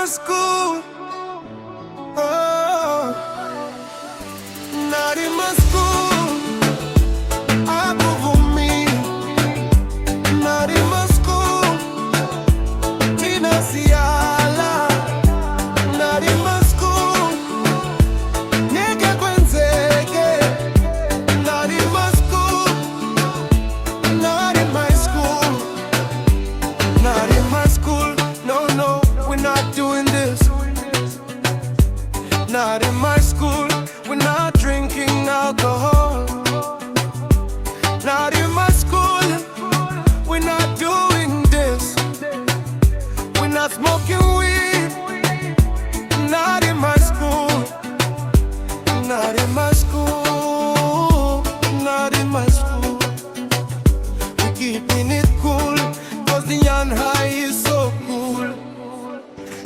my school. Oh, not in my school. Akuvumi. Not in my school. Tina Siala. Not in my school. Nyeke Kwenzeke. Not in my school. Not in my school. Not in my school. No, no, we're not doing this. Not in my school. We're not drinking alcohol. Not in my school. We're not doing this. We're not smoking weed. Not in my school. Not in my school. Not in my school. We're keeping it cool, cause the young high is so cool.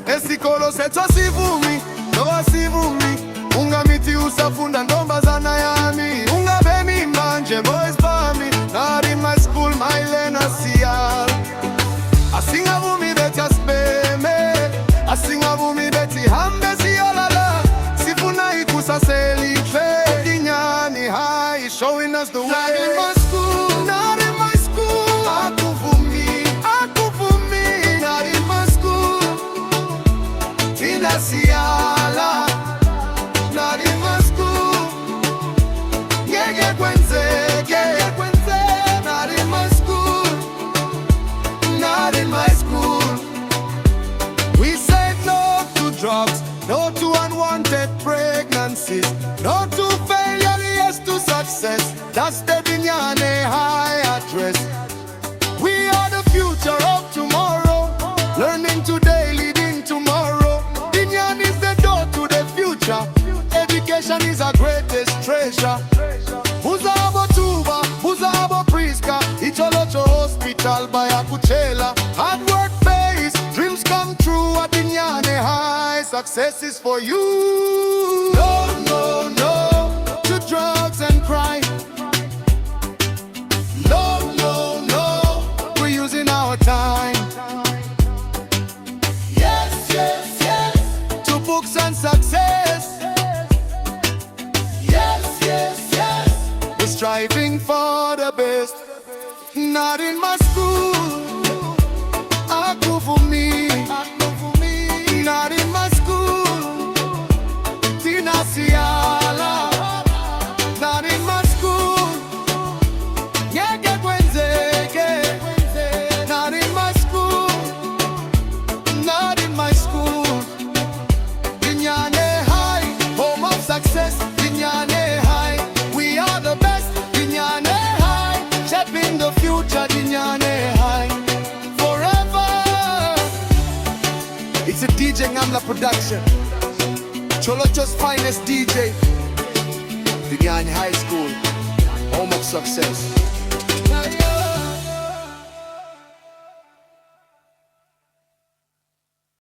Esikolo seto sivumi, no sivumi. Unga miti usafunda ndomba zana yami. Unga bemi manje boys bami. Not in my school, my lena sial. Asinga vumi beti aspeme. Asinga vumi beti hambe siolala. Sifuna ikusa selife. Dinyani high, showing us the way. Not in my school, not in my school. Akuvumi, akuvumi. Not in my school. Tina Siala. Not in my school. Nyeke Kwenzeke. Not in my school. Not in my school. We said no to drugs, no to unwanted pregnancies, no to failure, yes to success. That's the Dinyane High address. We are the future of tomorrow, learning today, leading tomorrow. Dinyane is the door to the future. Education is our greatest treasure. Buzabo Tuba, Buzabo Priska, Icholocho Hospital by Akuchela. Hard work pays, dreams come true at Dinyane High. Success is for you. No, no, no to drugs and crime. No, no, no, we're using our time. Yes, yes, yes to books and success. Yes, yes, yes, we're striving for the best. Not in my school. Akuvumi. Not in my school. Tina Siala. Not in my school. Nyeke Kwenzeke. Not in my school. Not in my school. Dinyane High, home of success. Dinyane High, we are the best. Dinyane High, shaping the future. Dinyane High, forever. It's a DJ Ngamla production. Cholocho's finest DJ. Dinyane High School, home of success.